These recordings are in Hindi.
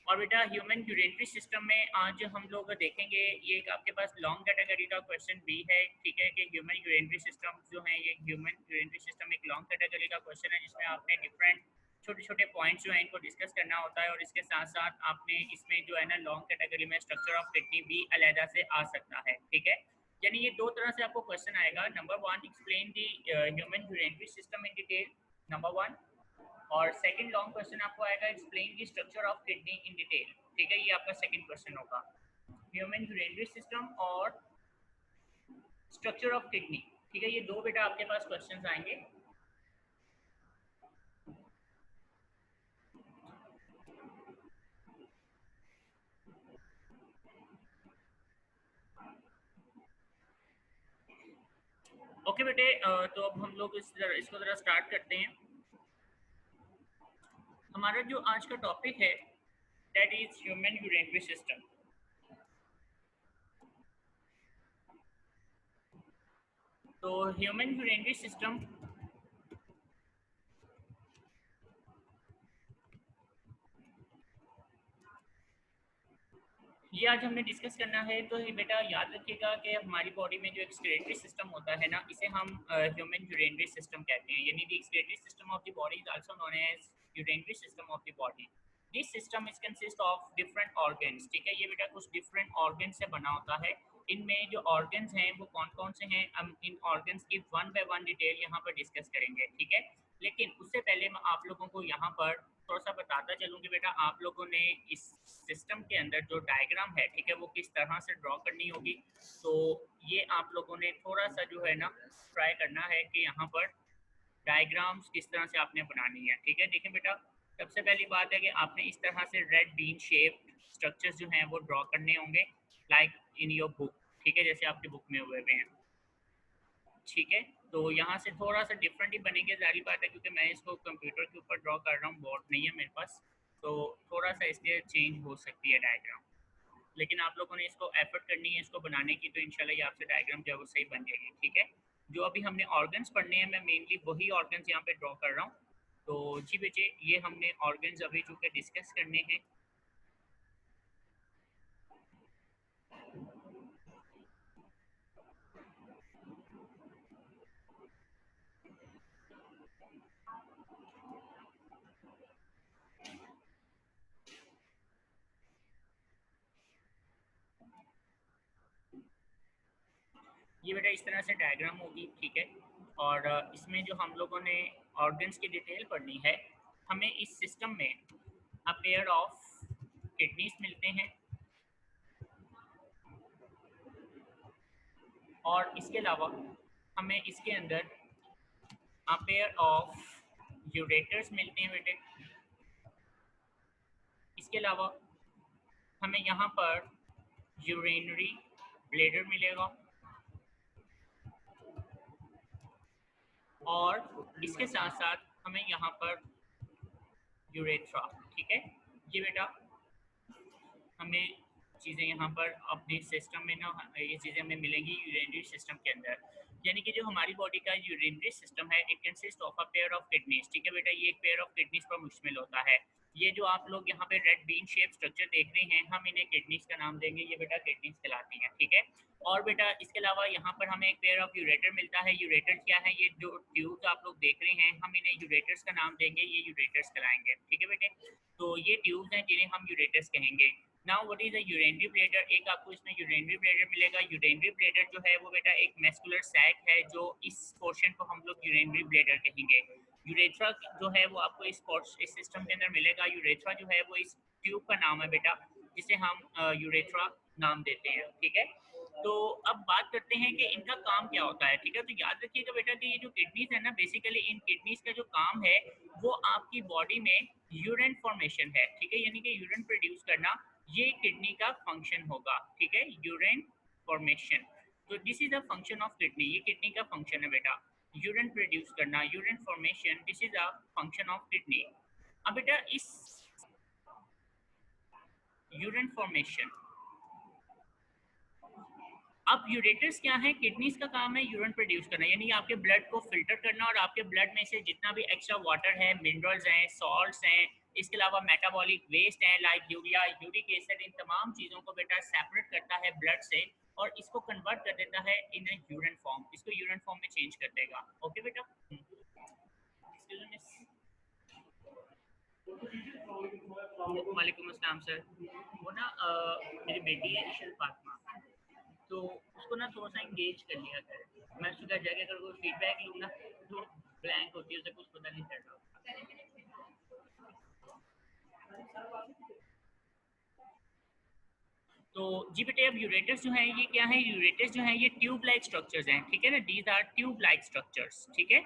और बेटा ह्यूमन यूरिनरी सिस्टम में आज हम लोग देखेंगे, ये एक आपके पास लॉन्ग कैटेगरी का क्वेश्चन भी है, ठीक है, कि ह्यूमन यूरिनरी सिस्टम जो है, ये ह्यूमन यूरिनरी सिस्टम एक लॉन्ग कैटेगरी का क्वेश्चन है जिसमें आपने डिफरेंट छोटे छोटे पॉइंट्स जो है इनको डिस्कस करना होता है, और इसके साथ साथ आपने इसमें जो है ना लॉन्ग कैटेगरी में स्ट्रक्चर ऑफ किडनी भी अलहदा से आ सकता है, ठीक है। यानी ये दो तरह से आपको क्वेश्चन आएगा। Number one, explain the human urinary system in detail, number one. और सेकंड लॉन्ग क्वेश्चन आपको आएगा, explain the structure of kidney in detail, ठीक है, ये आपका सेकंड क्वेश्चन होगा। ह्यूमन यूरिनरी सिस्टम और स्ट्रक्चर ऑफ किडनी, ठीक है, ये दो बेटा आपके पास क्वेश्चंस आएंगे। ओके बेटे, तो अब हम लोग इसको जरा स्टार्ट करते हैं। हमारा जो आज का टॉपिक है that is human urinary system. तो ह्यूमन यूरिनरी सिस्टम ये आज हमने डिस्कस करना है। तो ये बेटा याद रखिएगा कि हमारी बॉडी में जो एक्सक्रीटरी सिस्टम होता है ना, इसे हम ह्यूमन यूरिनरी सिस्टम कहते हैं। यानी the excretory system of the body is also known as urinary system of the body. This system is consist of different organs, ठीक है, ये बेटा कुछ डिफरेंट ऑर्गन से बना होता है। इनमें जो ऑर्गन्स हैं वो कौन कौन से हैं, हम इन ऑर्गन्स की वन बाय वन डिटेल यहाँ पर डिस्कस करेंगे, ठीक है। लेकिन उससे पहले मैं आप लोगों को यहाँ पर थोड़ा सा बताता चलूँ कि बेटा आप लोगों ने इस सिस्टम के अंदर जो डायग्राम है, ठीक है, वो किस तरह से ड्रॉ करनी होगी। तो ये आप लोगों ने थोड़ा सा जो है ना ट्राई करना है कि यहाँ पर डायग्राम्स किस तरह से आपने बनानी है, ठीक है। देखिए बेटा, सबसे पहली बात है कि आपने इस तरह से रेड बीन शेप स्ट्रक्चर्स जो हैं वो ड्रॉ करने होंगे, लाइक इन योर बुक, ठीक है, जैसे आपकी बुक में हुए हैं, ठीक है। तो यहाँ से थोड़ा सा डिफरेंट ही बनेंगे, जारी बात है, क्योंकि मैं इसको कंप्यूटर के ऊपर ड्रॉ कर रहा हूँ, बोर्ड नहीं है मेरे पास, तो थोड़ा सा इसलिए चेंज हो सकती है डायग्राम। लेकिन आप लोगों ने इसको एफर्ट करनी है इसको बनाने की, तो इंशाल्लाह ये आपसे डायग्राम जो है वो सही बन जाएगी, ठीक है। जो अभी हमने ऑर्गन्स पढ़ने हैं, मैं मेनली वही ऑर्गन्स यहाँ पे ड्रॉ कर रहा हूँ। तो जी बेटे, ये हमने ऑर्गन्स अभी चूँकि डिस्कस करने हैं। ये बेटा इस तरह से डायग्राम होगी, ठीक है। और इसमें जो हम लोगों ने ऑर्गन्स की डिटेल पढ़नी है, हमें इस सिस्टम में अ पेयर ऑफ किडनीज मिलते हैं, और इसके अलावा हमें इसके अंदर अ पेयर ऑफ यूरेटर्स मिलते हैं बेटे। इसके अलावा हमें यहाँ पर यूरिनरी ब्लैडर मिलेगा, और इसके साथ साथ हमें यहाँ पर यूरेथ्रा, ठीक है। ये बेटा हमें चीज़ें यहाँ पर अपने सिस्टम में ना, ये चीज़ें हमें मिलेंगी यूरिनरी सिस्टम के अंदर। यानी कि जो हमारी बॉडी का यूरिनरी सिस्टम है, it consist of a pair of kidneys, ठीक है बेटा, ये एक पेयर ऑफ किडनीज पर मुश्तमिल होता है। ये जो आप लोग यहाँ पे रेड बीन शेप स्ट्रक्चर देख रहे हैं, हम इन्हें किडनीज का नाम देंगे, ये बेटा किडनीज कहलाती हैं, ठीक है। और बेटा इसके अलावा यहाँ पर हमें एक पेयर ऑफ यूरेटर मिलता है। यूरेटर क्या है, ये जो ट्यूब्स आप लोग देख रहे हैं, हम इन्हें यूरेटर्स का नाम देंगे, ये यूरेटर्स कहलाएंगे, ठीक है बेटे। तो ये ट्यूब्स हैं जिन्हें हम यूरेटर्स कहेंगे। Now what is a urinary bladder, एक आपको इसमें यूरिनरी ब्लैडर मिलेगा। यूरिनरी ब्लैडर जो है वो बेटा एक मैस्कुलर सैक है, जो इस पोर्शन को हम लोग यूरिनरी ब्लैडर कहेंगे। यूरेथ्रा जो है वो आपको इस सिस्टम के अंदर मिलेगा। यूरेथ्रा जो है वो इस ट्यूब का नाम है बेटा, जिसे हम यूरेथ्रा नाम देते हैं, ठीक है। तो अब बात करते हैं कि इनका काम क्या होता है, ठीक है। तो याद रखिएगा बेटा कि ये जो किडनीज है ना, बेसिकली इन किडनीज का जो काम है वो आपकी बॉडी में यूरिन फॉर्मेशन है, ठीक है, यानी कि यूरिन प्रोड्यूस करना, ये किडनी का फंक्शन होगा, ठीक है, यूरिन फॉर्मेशन। तो this is a function of kidney, ये किडनी का फंक्शन है बेटा, यूरिन प्रोड्यूस करना, urine formation, this is a function of kidney. अब बेटा इस यूरिन फॉर्मेशन, अब यूरेटर्स क्या है, किडनीज का काम है यूरिन प्रोड्यूस करना, यानी आपके ब्लड को फिल्टर करना, और आपके ब्लड में से जितना भी एक्स्ट्रा वाटर है, मिनरल्स हैं, सॉल्ट्स हैं, इसके अलावा मेटाबॉलिक वेस्ट है लाइक यूरिया, यूरिक एसिड, इन तमाम चीज़ों को बेटा सेपरेट करता है ब्लड से और इसको कन्वर्ट कर देता है इन यूरिन फॉर्म, इसको यूरिन फॉर्म में चेंज कर देगा। ओके बेटा। वालेकुम अस्सलाम सर। वो ना मेरी बेटी है इशल फातिमा, तो उसको ना थोड़ा सा इंगेज कर लिया कर। मैं उसके घर जाके अगर कोई फीडबैक लूँगा तो ब्लैंक होती है, उसे कुछ पता नहीं चल रहा। तो जी बेटे अब यूरेटस जो है ये क्या है, यूरेटस जो है ये ट्यूब लाइक स्ट्रक्चर्स हैं, ठीक है ना, these are tube like structures, ठीक है।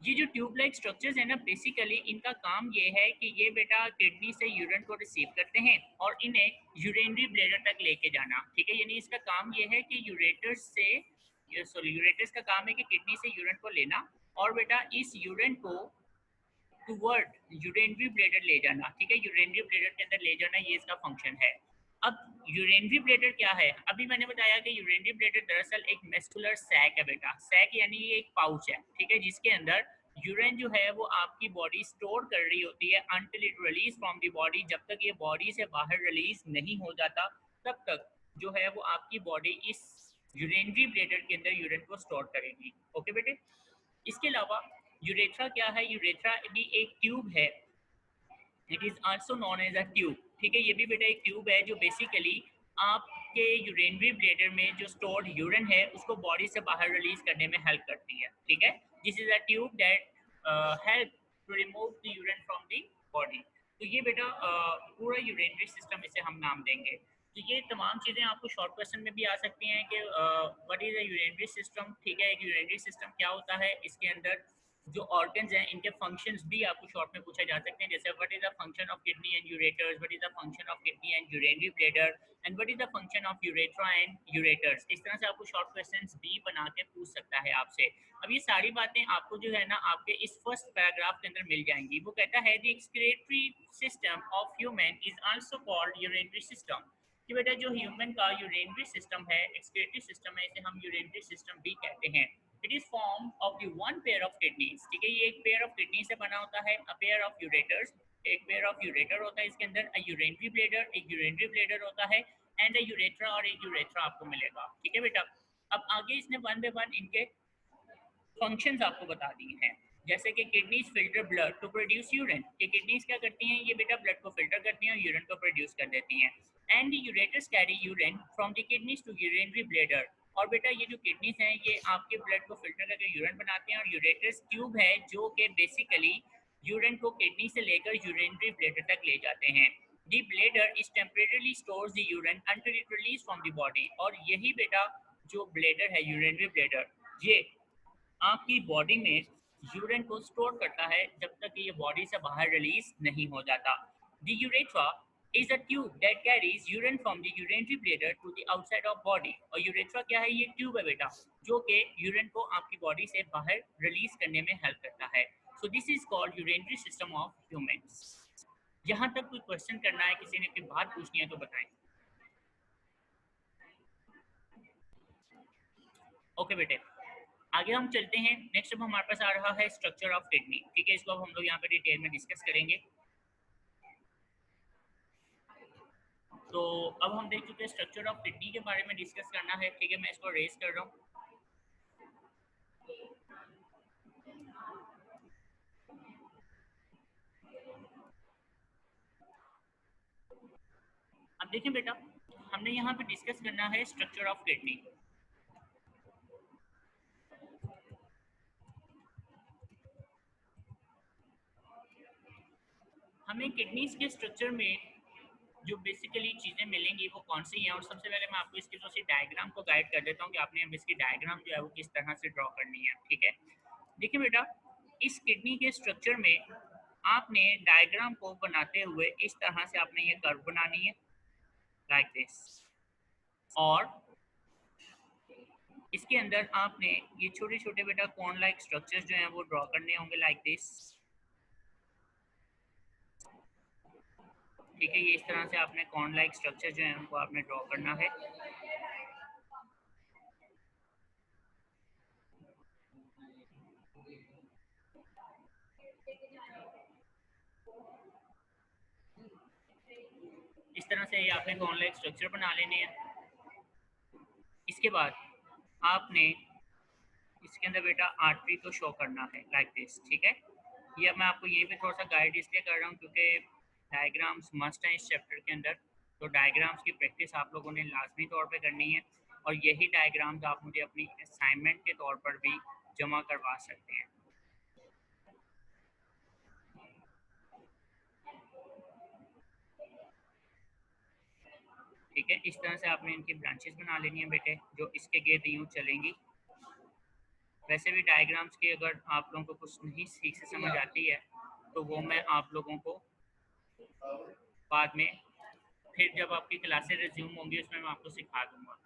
ये जो ट्यूब लाइक स्ट्रक्चर्स है ना, बेसिकली इनका काम ये है कि ये बेटा किडनी से यूरिन को रिसीव करते हैं और इन्हें यूरिनरी ब्लैडर तक लेके जाना, ठीक है। यानी इसका काम ये है कि यूरेटस से सॉरी यूरेटस का काम है कि किडनी से यूरिन को लेना और बेटा इस यूरिन को टुवर्ड यूरिनरी ब्लैडर ले जाना, ठीक है, यूरिनरी ब्लैडर के अंदर ले जाना, ये इसका फंक्शन है। अब यूरिनरी ब्लैडर क्या है, अभी मैंने बताया कि यूरिनरी ब्लैडर दरअसल एक मस्कुलर सैक है बेटा, सैक यानी ये एक पाउच है, ठीक है, जिसके अंदर यूरिन जो है वो आपकी बॉडी स्टोर कर रही होती है until it release from the body. जब तक ये बॉडी से बाहर रिलीज नहीं हो जाता तब तक जो है वो आपकी बॉडी इस यूरिनरी ब्लैडर के अंदर यूरिन को स्टोर करेगी। ओके बेटे। इसके अलावा यूरेथ्रा क्या है, यूरेथ्रा भी एक ट्यूब है, it is also known as a tube, ठीक है। ये भी बेटा एक ट्यूब है जो बेसिकली आपके यूरिनरी ब्लैडर में जो स्टोर्ड यूरिन है उसको बॉडी से बाहर रिलीज करने में हेल्प करती है, ठीक है। This is a tube that help to remove the urine from the body. तो ये बेटा पूरा यूरिनरी सिस्टम इसे हम नाम देंगे। तो ये तमाम चीज़ें आपको शॉर्ट क्वेश्चन में भी आ सकती हैं कि what is a urinary system, ठीक है। एक यूरिनरी सिस्टम क्या होता है, इसके अंदर जो ऑर्गन्स हैं इनके फंक्शंस भी आपको शॉर्ट में पूछे जा सकते हैं, जैसे what is the function of kidney and ureters, what is the function of kidney and urinary bladder and what is the function of urethra and ureters. इस तरह से आपको शॉर्ट क्वेश्चंस भी बना के पूछ सकता है आपसे। अब ये सारी बातें आपको जो है ना आपके इस फर्स्ट पैराग्राफ के अंदर मिल जाएंगी। वो कहता है the excretory system of human is also called urinary system, कि बेटा जो ह्यूमन का यूरिनरी सिस्टम है, एक्सक्रीटरी सिस्टम है, इसे हम यूरिनरी सिस्टम भी कहते हैं। It is form of the one pair of kidneys, ठीक है, ये एक पेयर ऑफ किडनी से बना होता है, अ पेयर ऑफ यूरेटर्स, एक पेयर ऑफ यूरेटर होता है इसके अंदर, अ यूरिनरी ब्लैडर, एक यूरिनरी ब्लैडर होता है एंड अ यूरेथ्रा और एक यूरेथ्रा आपको मिलेगा, ठीक है बेटा। अब आगे इसने वन बाय वन इनके फंक्शंस आपको बता दिए हैं, जैसे कि kidneys filter blood to produce urine, कि किडनीज क्या करती हैं, ये बेटा ब्लड को फिल्टर करती हैं और यूरिन को प्रोड्यूस कर देती हैं। And the ureters carry urine from the kidneys to urinary bladder, और बेटा ये जो किडनीज हैं ये आपके ब्लड को फिल्टर करके यूरिन बनाते हैं, और यूरेटर्स ट्यूब है जो कि बेसिकली यूरिन को किडनी से लेकर यूरिनरी ब्लैडर तक ले जाते हैं। The bladder is temporarily stores the urine until it release from the body, और यही बेटा जो ब्लैडर है यूरिनरी ब्लैडर, ये आपकी बॉडी में यूरिन को स्टोर करता है जब तक कि ये बॉडी से बाहर रिलीज नहीं हो जाता। The urethra is a tube that carries urine from the urinary bladder to the outside of body, और यूरेथ्रा क्या है, ये ट्यूब है बेटा जो कि यूरिन को आपकी बॉडी से बाहर रिलीज करने में हेल्प करता है। So this is called urinary system of humans. यहाँ तक कोई क्वेश्चन करना है, किसी ने कोई बात पूछनी है तो बताएं। ओके बेटे, आगे हम चलते हैं। नेक्स्ट अब हमारे पास आ रहा है स्ट्रक्चर ऑफ किडनी, ठीक है, इसको अब हम लोग यहाँ पे डिटेल में डिस्कस करेंगे। तो अब हम देख चुके हैं स्ट्रक्चर ऑफ किडनी के बारे में डिस्कस करना है, ठीक है, मैं इसको रेज कर रहा हूँ। अब देखिए बेटा, हमने यहाँ पे डिस्कस करना है स्ट्रक्चर ऑफ किडनी। हमें किडनीज के स्ट्रक्चर में जो बेसिकली चीज़ें मिलेंगी वो कौन सी हैं, और सबसे पहले मैं आपको इसकी थोड़ी सी डायग्राम को गाइड कर देता हूँ कि आपने अब इसकी डायग्राम जो है वो किस तरह से ड्रॉ करनी है, ठीक है। देखिए बेटा, इस किडनी के स्ट्रक्चर में आपने डायग्राम को बनाते हुए इस तरह से आपने ये कर्व बनानी है लाइक दिस, और इसके अंदर आपने ये छोटे छोटे बेटा कॉर्न लाइक स्ट्रक्चर्स जो हैं वो ड्रॉ करने होंगे लाइक दिस, ठीक है। ये इस तरह से आपने कॉर्न लाइक स्ट्रक्चर जो है उनको आपने ड्रॉ करना है। इस तरह से आपने कॉन लाइक स्ट्रक्चर बना लेने हैं। इसके बाद आपने इसके अंदर बेटा आर्टरी को शो करना है लाइक दिस, ठीक है। ये मैं आपको यहीं पे थोड़ा सा गाइड इसलिए कर रहा हूँ क्योंकि डायग्राम्स मस्ट हैं इस चैप्टर के अंदर, तो डायग्राम्स की प्रैक्टिस आप लोगों ने लाजमी तौर पे करनी है और यही डायग्राम्स आप मुझे अपनी असाइनमेंट के तौर पर भी जमा करवा सकते हैं। ठीक है, इस तरह से आपने इनकी ब्रांचेस बना लेनी है बेटे, जो इसके गिर्द यूँ चलेंगी। वैसे भी डायग्राम्स की अगर आप लोगों को कुछ नहीं ठीक से समझ आती है तो वो मैं आप लोगों को बाद में फिर जब आपकी क्लासेस रिज्यूम होंगी उसमें मैं आपको सिखा दूंगा।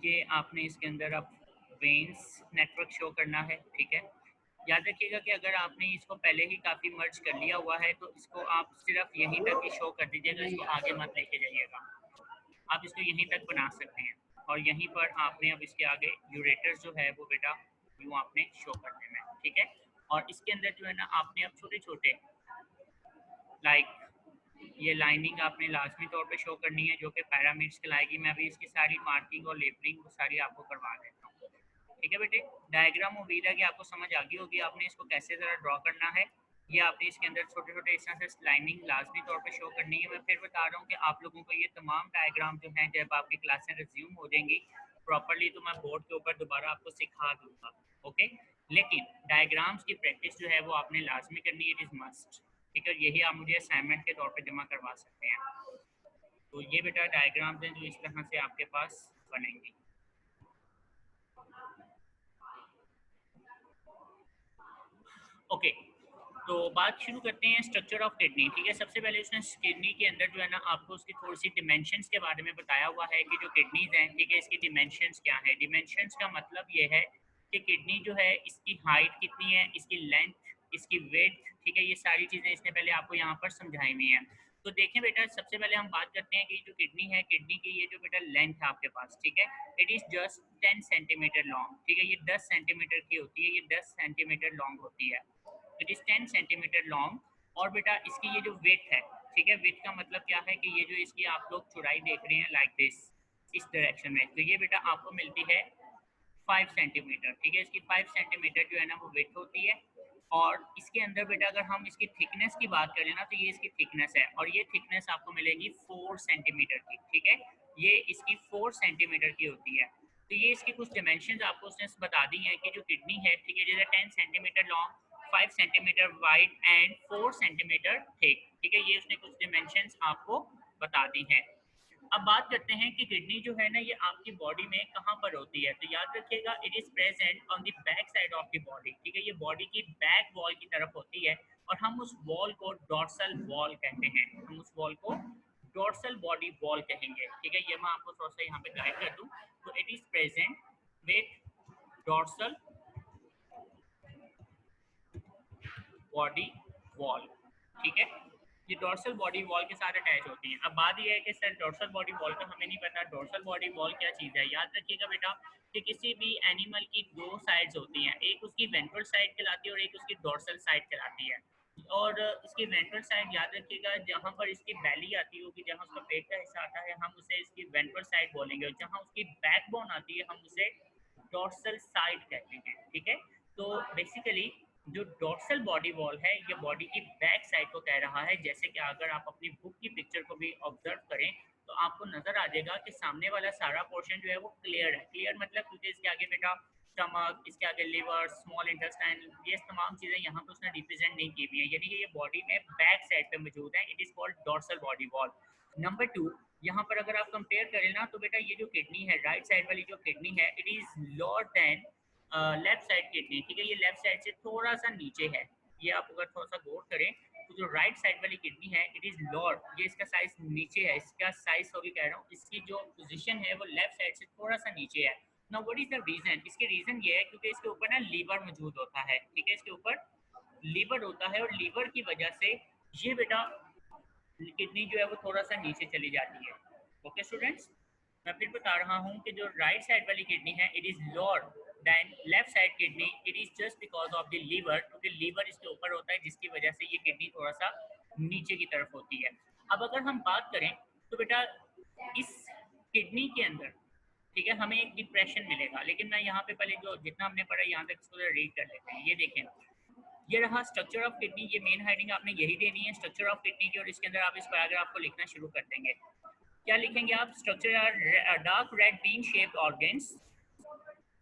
ये आपने इसके अंदर अब वेन्स नेटवर्क शो करना है, ठीक है। याद रखिएगा कि अगर आपने इसको पहले ही काफ़ी मर्ज कर लिया हुआ है तो इसको आप सिर्फ यहीं तक ही शो कर दीजिएगा, इसको आगे मत लेके जाइएगा। आप इसको यहीं तक बना सकते हैं और यहीं पर आपने अब इसके आगे यूरेटर्स जो है वो बेटा यूँ आपने शो कर देना है, ठीक है। और इसके अंदर जो है ना आपने अब छोटे छोटे लाइक ये लाइनिंग आपने लाजमी तौर पे शो करनी है जो कि पैरामिड्स कहलाएगी। मैं अभी इसकी सारी मार्किंग और लेबलिंग सारी आपको करवा देता हूँ, ठीक है बेटे। डायग्राम उम्मीद है कि आपको समझ आ गई होगी आपने इसको कैसे ज़रा ड्रॉ करना है। ये आपने इसके अंदर छोटे छोटे इस तरह से लाइनिंग लाजमी तौर पे शो करनी है। मैं फिर बता रहा हूँ कि आप लोगों को ये तमाम डायग्राम जो हैं जब आपकी क्लासें रिज्यूम हो जाएंगी प्रॉपरली तो मैं बोर्ड के ऊपर दोबारा आपको सिखा दूँगा, ओके। लेकिन डायग्राम्स की प्रैक्टिस जो है वो आपने लाजमी करनी है, इट इज़ मस्ट, ठीक है। यही आप मुझे असाइनमेंट के तौर पे जमा करवा सकते हैं। तो ये बेटा डायग्राम्स हैं जो इस तरह से आपके पास बनेंगी। ओके, तो बात शुरू करते हैं स्ट्रक्चर ऑफ किडनी, ठीक है। सबसे पहले उसने किडनी के अंदर जो है ना आपको उसकी थोड़ी सी डिमेंशंस के बारे में बताया हुआ है कि जो किडनीज हैं, ठीक है, इसकी डिमेंशंस क्या है। डिमेंशंस का मतलब ये है कि किडनी जो है इसकी हाइट कितनी है, इसकी लेंथ, इसकी वेट, ठीक है, ये सारी चीज़ें इसने पहले आपको यहाँ पर समझाई हुई हैं। तो देखें बेटा, सबसे पहले हम बात करते हैं कि जो किडनी है, किडनी की ये जो बेटा लेंथ है आपके पास, ठीक है, it is just 10 centimetre long, ठीक है। ये 10 सेंटीमीटर की होती है, ये 10 सेंटीमीटर लॉन्ग होती है, इट इज़ 10 सेंटीमीटर लॉन्ग। और बेटा इसकी ये जो वेट है, ठीक है, वेट का मतलब क्या है कि ये जो इसकी आप लोग चौड़ाई देख रहे हैं लाइक दिस, इस डायरेक्शन में, तो ये बेटा आपको मिलती है 5 सेंटीमीटर, ठीक है। इसकी 5 सेंटीमीटर जो है ना वो वेट होती है। और इसके अंदर बेटा अगर हम इसकी थिकनेस की बात करें ना तो ये इसकी थिकनेस है और ये थिकनेस आपको मिलेगी 4 सेंटीमीटर की, ठीक है। ये इसकी 4 सेंटीमीटर की होती है। तो ये इसकी कुछ डिमेंशन आपको उसने बता दी हैं कि जो किडनी है, ठीक है, जैसे 10 centimetre long, 5 centimetre wide and 4 centimetre thick, ठीक है। ये उसने कुछ डिमेंशन आपको बता दी हैं। अब बात करते हैं कि किडनी जो है ना ये आपकी बॉडी में कहाँ पर होती है। तो याद रखिएगा it is present on the back side of the body, ठीक है। ये बॉडी की बैक वॉल की तरफ होती है और हम उस वॉल को डॉर्सल वॉल कहते हैं, हम उस वॉल को डॉर्सल बॉडी वॉल कहेंगे, ठीक है। ये मैं आपको थोड़ा सा यहाँ पे गाइड कर दूँ। तो it is present with dorsal body wall, ठीक है। ये डोर्सल बॉडी वॉल के साथ अटैच होती हैं। अब बात ये है कि सर डोर्सल बॉडी वॉल का हमें नहीं पता, डोर्सल बॉडी वॉल क्या चीज़ है। याद रखिएगा बेटा कि किसी भी एनिमल की दो साइड्स होती हैं, एक उसकी वेंट्रल साइड कहलाती है और एक उसकी डोर्सल साइड कहलाती है। और इसकी वेंट्रल साइड याद रखिएगा जहाँ पर इसकी बैली आती होगी, जहाँ उसका पेट का हिस्सा आता है हम उसे इसकी वेंट्रल साइड बोलेंगे और जहाँ उसकी बैकबोन आती है हम उसे डोर्सल साइड कहते हैं, ठीक है। तो बेसिकली जो डोर्सल बॉडी वॉल है ये बॉडी की बैक साइड को कह रहा है। जैसे कि अगर आप अपनी बुक की पिक्चर को भी ऑब्जर्व करें तो आपको नजर आ जाएगा कि सामने वाला सारा पोर्शन जो है वो क्लियर है। क्लियर मतलब क्योंकि इसके आगे बेटा स्टमक, इसके आगे लिवर, स्मॉल इंटेस्टाइन, ये तमाम चीज़ें यहाँ पे उसने रिप्रेजेंट नहीं की हुई हैं, यानी कि ये बॉडी में बैक साइड पे मौजूद है। It is called dorsal body wall. Number 2, यहाँ पर अगर आप कंपेयर करें ना तो बेटा ये जो किडनी है, राइट साइड वाली जो किडनी है, it is lower than left side kidney, ठीक है। ये लेफ्ट साइड से थोड़ा सा नीचे है। ये आप अगर थोड़ा सा गौर करें तो जो राइट साइड वाली किडनी है इट इज़ लोअर, ये इसका साइज नीचे है, इसका साइज सॉरी कह रहा हूँ, इसकी जो पोजीशन है वो लेफ्ट साइड से थोड़ा सा नीचे है। Now what is the reason, इसके रीजन ये है क्योंकि इसके ऊपर ना लीवर मौजूद होता है, ठीक है। इसके ऊपर लीवर होता है और लीवर की वजह से ये बेटा किडनी जो है वो थोड़ा सा नीचे चली जाती है। ओके स्टूडेंट्स, मैं फिर बता रहा हूँ कि जो राइट साइड वाली किडनी है it is lower than left side kidney, it is just because of the liver, क्योंकि लीवर इसके ऊपर होता है जिसकी वजह से ये किडनी थोड़ा सा नीचे की तरफ होती है। अब अगर हम बात करें तो बेटा इस किडनी के अंदर, ठीक है, हमें एक डिप्रेशन मिलेगा, लेकिन मैं यहाँ पे पहले जो जितना हमने पढ़ा यहाँ तक इसको रीड कर लेते हैं। ये देखें, ये रहा स्ट्रक्चर ऑफ किडनी, ये मेन हेडिंग आपने यही देनी है स्ट्रक्चर ऑफ किडनी की, और इसके अंदर आप इस पैराग्राफ को लिखना शुरू कर देंगे। क्या लिखेंगे आप? Structure are dark red bean shaped organs,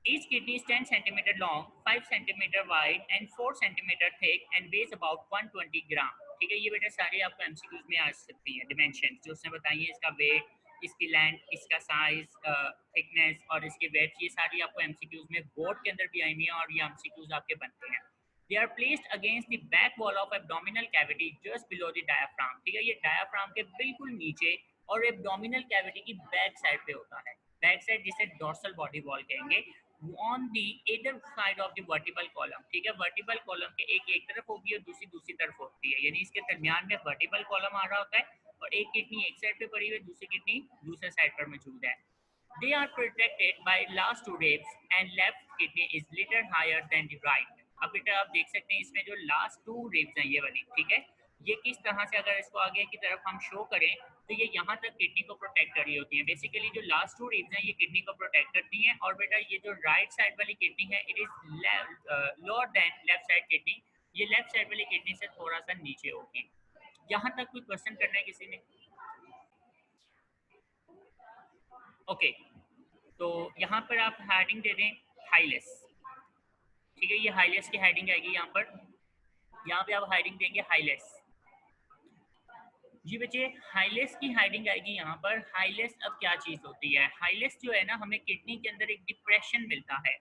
each kidney is 10 centimeter long, 5 centimeter wide and 4 centimeter thick and weighs about 120 ग्राम। ठीक है, ये बेटा सारी आपको एमसीक्यूज में आ सकती हैं। डिमेंशन जो उसने बताई है, इसका वेट, इसकी लेंथ, इसका साइज, थिकनेस और इसके वेट, ये सारी आपको एमसीक्यूज में बोर्ड के अंदर भी आएंगी और ये एमसीक्यूज आपके बनते हैं। They are placed against the back wall of abdominal cavity just below the diaphragm। ठीक है, ये डायाफ्राम के बिल्कुल नीचे और एब्डोमिनल कैविटी की बैक साइड पे होता है। बैक साइड जिसे डोर्सल बॉडी वॉल कहेंगे, on the either side of the vertebral column. ठीक है, वर्टिबल कॉलम के एक तरफ होगी और दूसरी दूसरी तरफ होती है, यानी इसके दरमियान में वर्टिबल कॉलम आ रहा होता है और एक किडनी एक साइड पे पड़ी हुई है, दूसरी किडनी दूसरे साइड पर मौजूद है। They are protected by last two ribs and left kidney is little higher than the right। अब बेटा आप देख सकते हैं इसमें जो लास्ट टू रिब्स हैं ये वाली, ठीक है, ये किस तरह से अगर इसको आगे की तरफ हम शो करें तो ये यहाँ तक किडनी को प्रोटेक्ट कर रही होती हैं। बेसिकली जो लास्ट टू रिब्स हैं ये किडनी को प्रोटेक्ट करती हैं। और बेटा ये जो राइट साइड वाली किडनी है it is lower than left side kidney, ये लेफ्ट साइड वाली किडनी से थोड़ा सा नीचे होगी। यहाँ तक कोई क्वेश्चन करना है किसी ने? ओके, तो यहाँ पर आप हेडिंग दे दें हाइलेस। ठीक है, ये हाइलेस की हेडिंग आएगी यहाँ पर, यहाँ पे आप हेडिंग देंगे हाइलेस। जी बच्चे, हाइलेस की हेडिंग आएगी यहाँ पर। हाइलेस अब क्या चीज होती है? हाइलेस जो है ना, हमें किडनी के अंदर एक डिप्रेशन मिलता है।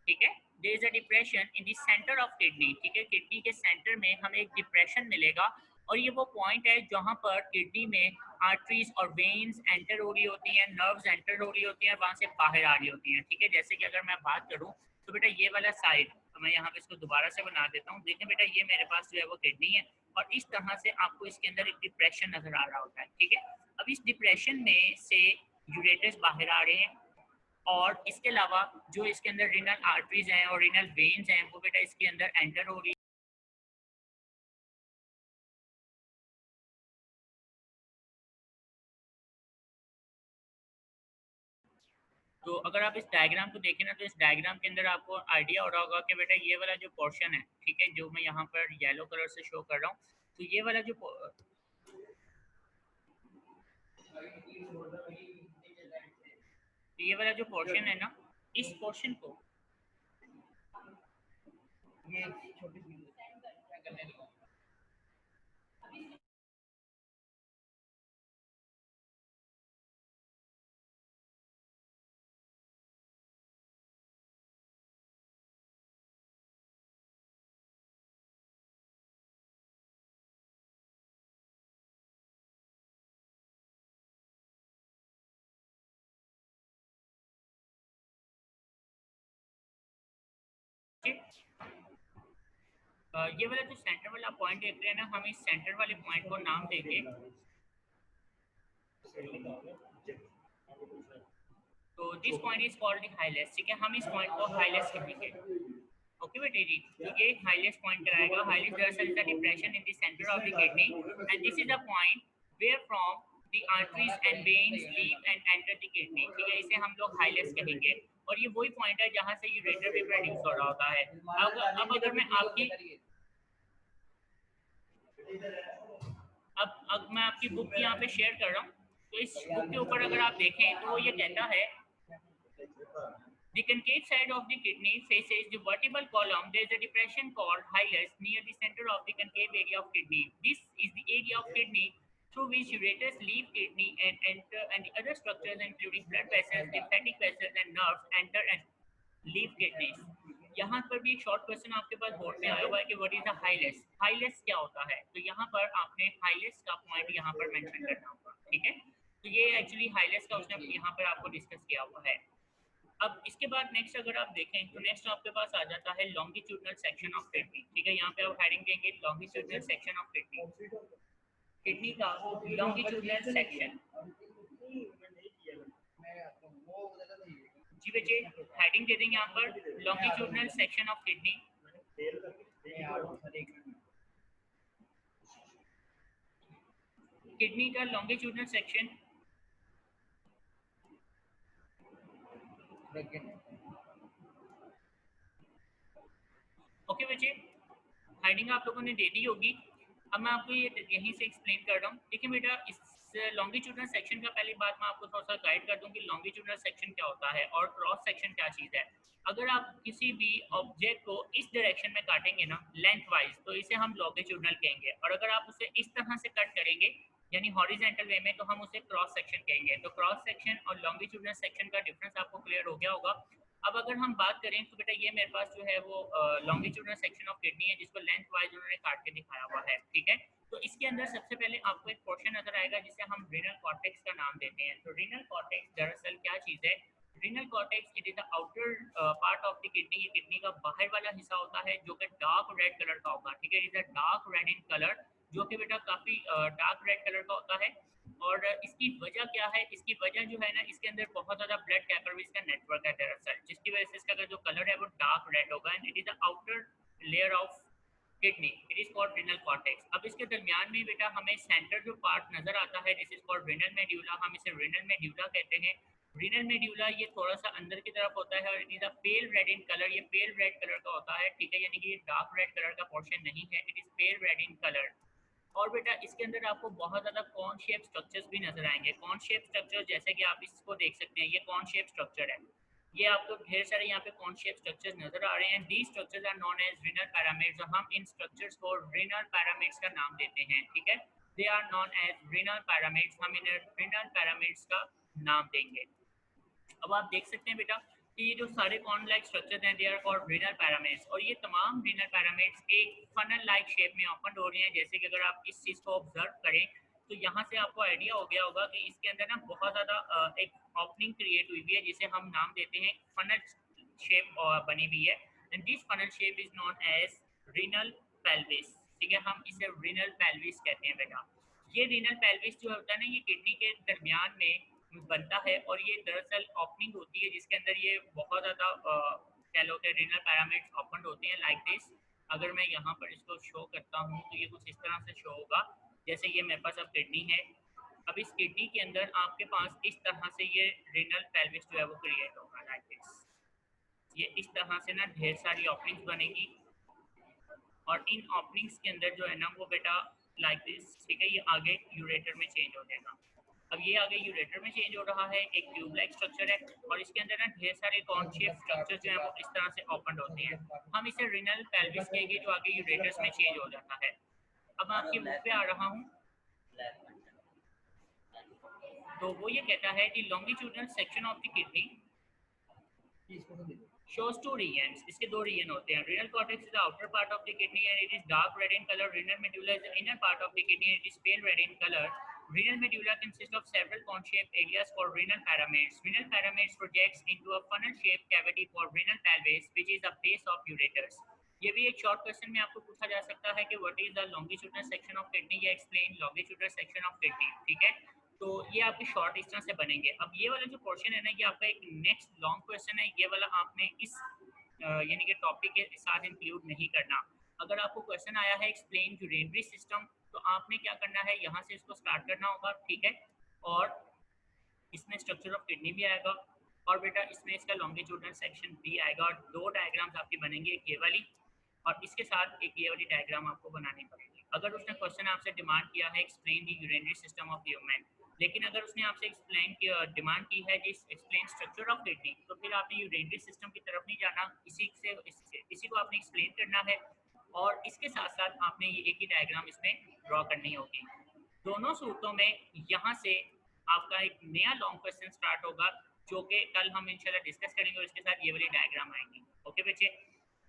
ठीक है, there is a depression in the centre of kidney. ठीक है, किडनी के सेंटर में हमें एक डिप्रेशन मिलेगा और ये वो पॉइंट है जहाँ पर किडनी में आर्टरीज और वेन्स एंटर हो रही होती हैं, नर्व्स एंटर हो रही होती हैं, वहाँ से बाहर आ रही होती हैं। ठीक है, जैसे कि अगर मैं बात करूँ तो बेटा ये वाला साइड, तो मैं यहाँ पे इसको दोबारा से बना देता हूँ। देखें बेटा, ये मेरे पास जो है वो किडनी है और इस तरह से आपको इसके अंदर एक डिप्रेशन नजर आ रहा होता है। ठीक है, अब इस डिप्रेशन में से यूरेटस बाहर आ रहे हैं और इसके अलावा जो इसके अंदर रीनल आर्टरीज हैं और रीनल वेन्स हैं वो बेटा इसके अंदर एंटर हो रही है। तो अगर आप इस डायग्राम को देखें ना तो इस डायग्राम के अंदर आपको आइडिया हो रहा होगा कि बेटा ये वाला जो पोर्शन है, ठीक है, जो मैं यहाँ पर येलो कलर से शो कर रहा हूँ, तो ये वाला जो पोर्शन है ना, इस पोर्शन को ये छोटी ये वाला जो सेंटर वाला पॉइंट देख रहे हैं ना, हम इस सेंटर वाले पॉइंट को नाम देंगे, तो this point is called the हाइलेस। ठीक है, हम इस पॉइंट को हाइलेस कहेंगे। ओके बेटे जी, तो ये हाइलेस पॉइंट कराएगा। हाइलेस दरअसल is the depression in the centre of the kidney and this is the point where from the arteries and veins leave and enter the kidney. ठीक है, इसे हम लोग हाइलेस कहेंगे और ये वही पॉइंट है जहां से यूरेटर भी प्रोड्यूस हो रहा होता है। अब अगर मैं आपकी अब मैं आपकी बुक यहाँ पे शेयर कर रहा हूँ, तो इस बुक के ऊपर अगर आप देखें तो ये कहता है the concave side of the kidney faces the vertebral column. There is a depression called hilus near the center of the concave area of kidney. This is the area of kidney through which ureters leave kidney and enter, and the other structures including blood vessels, lymphatic vessels and nerves enter and leave kidneys. यहाँ पर भी एक शॉर्ट क्वेश्चन आपके पास बोर्ड में आया हुआ है कि व्हाट इज द हाइलेस। हाइलेस क्या होता है? तो यहाँ पर आपने हाइलेस का पॉइंट यहाँ पर मेंशन करना होगा। ठीक है, तो ये एक्चुअली हाइलेस का उसने यहाँ पर आपको डिस्कस किया हुआ है। अब इसके बाद नेक्स्ट अगर आप देखें तो नेक्स्ट आपके पास आ जाता है लॉन्गिट्यूडनल सेक्शन ऑफ किडनी। ठीक है, यहाँ पे आप हेडिंग देंगे longitudinal section of kidney. Kidney का लॉन्गिट्यूडनल सेक्शन, जी बच्चे हेडिंग दे देंगे यहाँ पर longitudinal section of kidney. Kidney का लॉन्गिट्यूडनल सेक्शन। ओके बच्चे हेडिंग आप लोगों ने दे दी होगी। अब मैं आपको ये यहीं से एक्सप्लेन कर रहा हूँ। देखिए बेटा इस लॉन्गिट्यूडनल सेक्शन का पहली बात मैं आपको थोड़ा सा गाइड कर दूं कि लॉन्गिट्यूडनल सेक्शन क्या होता है और क्रॉस सेक्शन क्या चीज़ है। अगर आप किसी भी ऑब्जेक्ट को इस डायरेक्शन में काटेंगे ना लेंथ वाइज तो इसे हम लॉन्गिट्यूडनल कहेंगे, और अगर आप उसे इस तरह से कट करेंगे यानी हॉरिजॉन्टल वे में तो हम उसे क्रॉस सेक्शन कहेंगे। तो क्रॉस सेक्शन और लॉन्गिट्यूडनल सेक्शन का डिफरेंस आपको क्लियर हो गया होगा। अब अगर हम बात करें तो बेटा ये मेरे पास जो है वो लॉन्गिट्यूडनल सेक्शन ऑफ किडनी है जिसको लेंथ वाइज उन्होंने काट के दिखाया हुआ है, ठीक है। तो इसके अंदर सबसे पहले आपको एक पोर्शन नजर आएगा जिसे हम रीनल कॉर्टेक्स का नाम देते हैं। तो रीनल कॉर्टेक्स दरअसल क्या चीज़ है? Renal cortex it is the outer part of the kidney. ये किडनी का बाहर वाला हिस्सा होता है जो कि डार्क रेड कलर का होगा, ठीक है। It is a dark red in colour, जो कि बेटा काफी डार्क रेड कलर का होता है। और इसकी वजह क्या है? इसकी वजह जो है ना, इसके अंदर बहुत ज़्यादा ब्लड कैपिलरीज का नेटवर्क है दरअसल, जिसकी वजह से इसका जो कलर है वो डार्क रेड होगा। And it is the outer layer of kidney, it is called renal cortex. अब इसके दरमियान में बेटा हमें सेंटर जो पार्ट नजर आता है this is called renal medulla, हम इसे रीनल मेड्यूला कहते हैं। रीनल मेड्यूला ये थोड़ा सा अंदर की तरफ होता है और it is a pale red in colour, ये पेल रेड कलर का होता है, ठीक है। यानी कि ये डार्क रेड कलर का पोर्शन नहीं है, it is pail red in colour. और बेटा इसके अंदर आपको बहुत ज़्यादा कॉन शेप स्ट्रक्चर्स भी नजर आएंगे। कॉन शेप स्ट्रक्चर जैसे कि आप इसको देख सकते हैं, ये कॉन शेप स्ट्रक्चर है। ये आपको ढेर सारे यहाँ पे कॉन शेप स्ट्रक्चर्स नजर आ रहे हैं। The structures are known as renal pyramids, हम इन स्ट्रक्चर्स को रीनल पैरामिड्स का नाम देते हैं, ठीक है। They are known as renal pyramids, हम इन्हें रीनल पैरामिड्स का नाम देंगे। अब आप देख सकते हैं बेटा कि ये जो सारे कॉर्न लाइक स्ट्रक्चर हैं they are called renal pyramids, और ये तमाम रीनल पैरामिड्स एक फनल लाइक शेप में ओपन हो रही हैं। जैसे कि अगर आप इस चीज़ को ऑब्जर्व करें तो यहाँ से आपको आइडिया हो गया होगा कि इसके अंदर ना बहुत ज़्यादा एक ओपनिंग क्रिएट हुई हुई है जिसे हम नाम देते हैं फनल शेप बनी हुई है। And this funnel shape is known as renal pelvis, ठीक है। हम इसे रीनल पेल्विस कहते हैं बेटा। ये रीनल पेल्विस जो होता है ना, ये किडनी के दरमियान में बनता है और ये दरअसल ओपनिंग होती है जिसके अंदर ये बहुत ज़्यादा कह लो कि रीनल पैरामिड्स ओपन होते हैं लाइक दिस। अगर मैं यहाँ पर इसको शो करता हूँ तो ये कुछ इस तरह से शो होगा, जैसे ये मेरे पास अब किडनी है। अब इस किडनी के अंदर आपके पास इस तरह से ये रीनल पेल्विस जो है वो क्रिएट होगा लाइक दिस। ये इस तरह से ना ढेर सारी ओपनिंग्स बनेगी और इन ओपनिंग्स के अंदर जो है ना वो बेटा लाइक दिस, ठीक है। ये आगे यूरेटर में चेंज हो जाएगा। अब ये आगे यूरेटर में चेंज हो रहा है, एक ट्यूब लाइक स्ट्रक्चर है और इसके अंदर ना ढेर सारे कॉन शेप स्ट्रक्चर जो है वो इस तरह से ओपन होते हैं। हम इसे रीनल पेल्विस कहेंगे जो आगे यूरेटर्स में चेंज हो जाता है। अब मैं आपके मुंह पे आ रहा हूँ तो वो ये कहता है कि longitudinal section of the kidney shows two regions. इसके दो रीजन होते हैं। renal cortex is the outer part of the kidney and it is dark red in color. Renal medulla is the inner part of the kidney and it is pale red in color. Renal medulla consists of several cone-shaped areas called renal pyramids. Renal pyramids projects into a funnel-shaped cavity called renal pelvis, which is the base of ureters. ये भी एक शॉर्ट क्वेश्चन में आपको पूछा जा सकता है कि what is the longitudinal section of kidney, या explain longitudinal section of kidney, ठीक है। तो ये आपके शॉर्ट इस तरह से बनेंगे। अब ये वाला जो पोर्शन है ना, ये आपका एक नेक्स्ट लॉन्ग क्वेश्चन है, ये वाला आपने इस यानी कि टॉपिक के साथ इंक्लूड नहीं करना। अगर आपको क्वेश्चन आया है एक्सप्लेन यूरिनरी सिस्टम, तो आपने क्या करना है, यहाँ से इसको स्टार्ट करना होगा, ठीक है। और इसमें स्ट्रक्चर ऑफ किडनी भी आएगा और बेटा इसमें इसका लॉन्गिट्यूडनल सेक्शन भी आएगा और दो डायग्राम्स आपकी बनेंगी, एक ये वाली और इसके साथ एक ये वाली डायग्राम आपको बनानी पड़ेगी। अगर उसने क्वेश्चन आपसे डिमांड किया है explain the urinary system of human, लेकिन अगर उसने आपसे डिमांड की है कि एक्सप्लेन स्ट्रक्चर ऑफ किडनी, तो फिर आपने यूरिनरी सिस्टम की तरफ नहीं जाना, इसी को आपने एक्सप्लेन करना है और इसके साथ साथ आपने ये एक ही डायग्राम इसमें ड्रॉ करनी होगी। दोनों सूरतों में यहाँ से आपका एक नया लॉन्ग क्वेश्चन स्टार्ट होगा जो कि कल हम इंशाल्लाह डिस्कस करेंगे और इसके साथ ये वाली डायग्राम आएंगी। ओके बच्चे,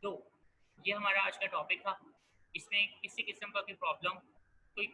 तो ये हमारा आज का टॉपिक था। इसमें किसी किस्म का कोई प्रॉब्लम, कोई